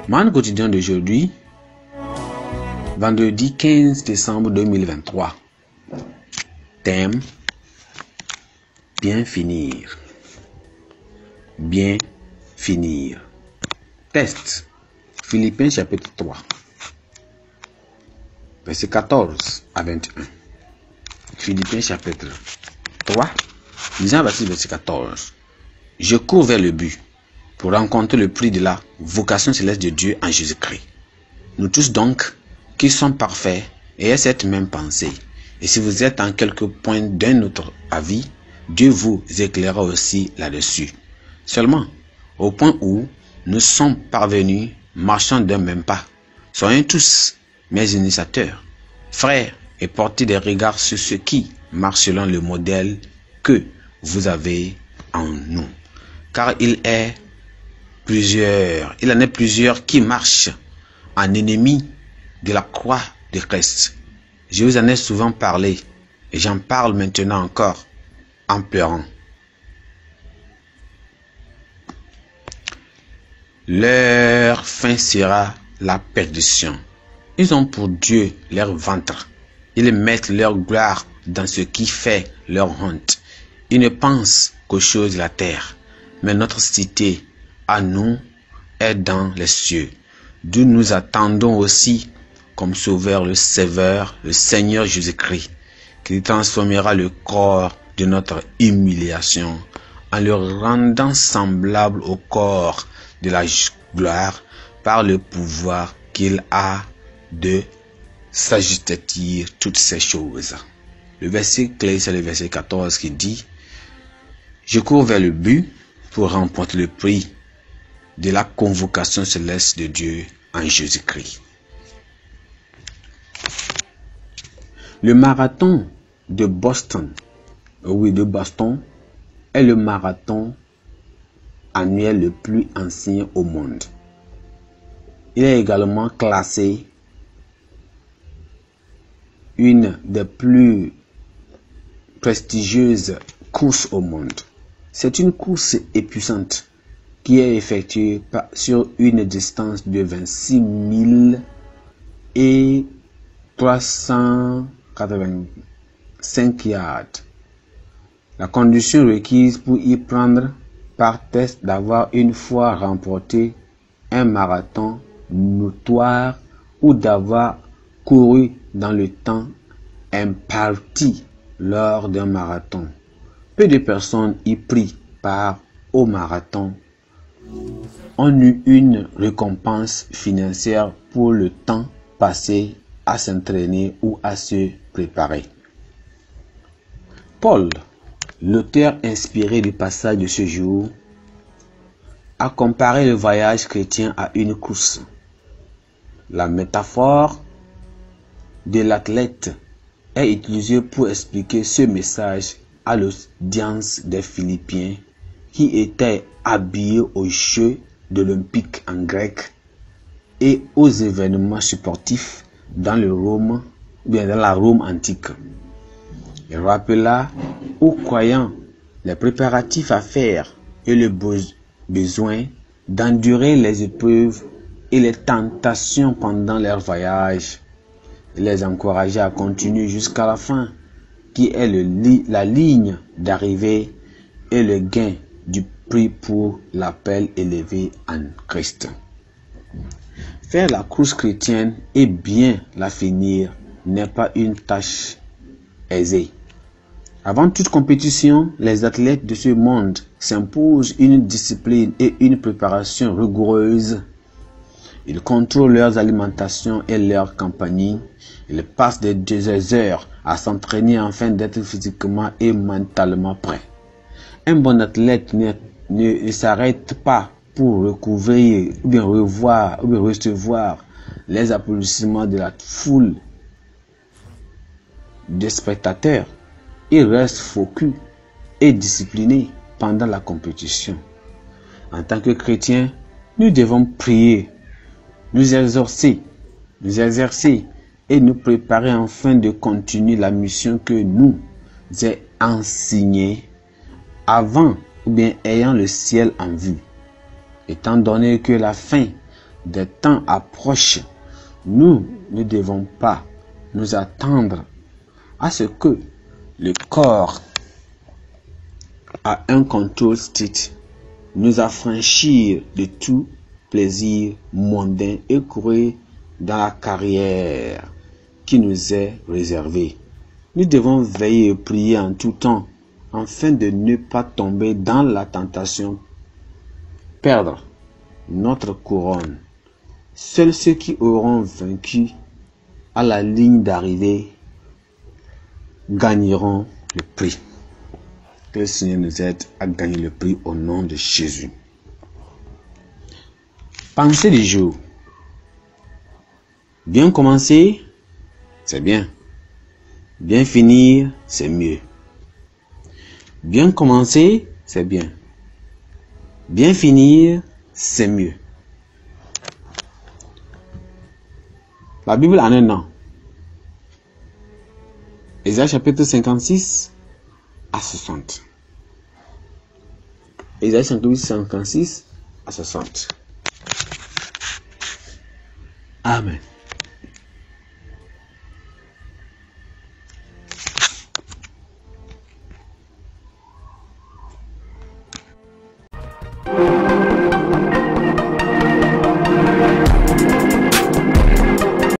Manne quotidien d'aujourd'hui, vendredi 15 décembre 2023. Thème: bien finir. Bien finir. Texte: Philippiens chapitre 3, verset 14 à 21. Philippiens chapitre 3, lisant verset 14. Je cours vers le but pour rencontrer le prix de la vocation céleste de Dieu en Jésus-Christ. Nous tous donc, qui sommes parfaits, ayez cette même pensée. Et si vous êtes en quelque point d'un autre avis, Dieu vous éclairera aussi là-dessus. Seulement, au point où nous sommes parvenus, marchant d'un même pas, soyons tous mes initiateurs, frères, et portez des regards sur ceux qui marchent selon le modèle que vous avez en nous. Car il en est plusieurs qui marchent en ennemis de la croix de Christ. Je vous en ai souvent parlé et j'en parle maintenant encore en pleurant. Leur fin sera la perdition. Ils ont pour Dieu leur ventre. Ils mettent leur gloire dans ce qui fait leur honte. Ils ne pensent qu'aux choses de la terre. Mais notre cité, à nous, est dans les cieux, d'où nous attendons aussi comme sauveur le Seigneur Jésus-Christ, qui transformera le corps de notre humiliation en le rendant semblable au corps de la gloire par le pouvoir qu'il a de s'ajuster toutes ces choses. Le verset clé, c'est le verset 14 qui dit: je cours vers le but pour remporter le prix de la convocation céleste de Dieu en Jésus-Christ. Le marathon de Boston, est le marathon annuel le plus ancien au monde. Il est également classé une des plus prestigieuses courses au monde. C'est une course épuisante qui est effectuée sur une distance de 26 385 yards. La condition requise pour y prendre part est d'avoir une fois remporté un marathon notoire ou d'avoir couru dans le temps imparti lors d'un marathon. Peu de personnes y pris part au marathon ont eu une récompense financière pour le temps passé à s'entraîner ou à se préparer. Paul, l'auteur inspiré du passage de ce jour, a comparé le voyage chrétien à une course. La métaphore de l'athlète est utilisée pour expliquer ce message à l'audience des Philippiens qui étaient habillés aux Jeux olympiques en grec et aux événements sportifs dans la Rome antique. Il rappela aux croyants les préparatifs à faire et le besoin d'endurer les épreuves et les tentations pendant leur voyage. Il les encouragea à continuer jusqu'à la fin, qui est la ligne d'arrivée et le gain du prix pour l'appel élevé en Christ. Faire la course chrétienne et bien la finir n'est pas une tâche aisée. Avant toute compétition, les athlètes de ce monde s'imposent une discipline et une préparation rigoureuse. Ils contrôlent leur alimentation et leur compagnie. Ils passent des heures à s'entraîner afin d'être physiquement et mentalement prêts. Un bon athlète ne s'arrête pas pour recouvrir ou bien recevoir les applaudissements de la foule de spectateurs. Il reste focus et discipliné pendant la compétition. En tant que chrétiens, nous devons prier, nous exercer et nous préparer afin de continuer la mission que nous est enseignée avant ou bien ayant le ciel en vue. Étant donné que la fin des temps approchent, nous ne devons pas nous attendre à ce que le corps a un contrôle strict, nous affranchir de tout plaisir mondain et courir dans la carrière qui nous est réservée. Nous devons veiller et prier en tout temps afin de ne pas tomber dans la tentation, perdre notre couronne. Seuls ceux qui auront vaincu à la ligne d'arrivée gagneront le prix. Que le Seigneur nous aide à gagner le prix au nom de Jésus. Pensée du jour. Bien commencer, c'est bien. Bien finir, c'est mieux. Bien commencer, c'est bien. Bien finir, c'est mieux. La Bible en un an. Ésaïe chapitre 56 à 60. Ésaïe 56 à 60. Amen.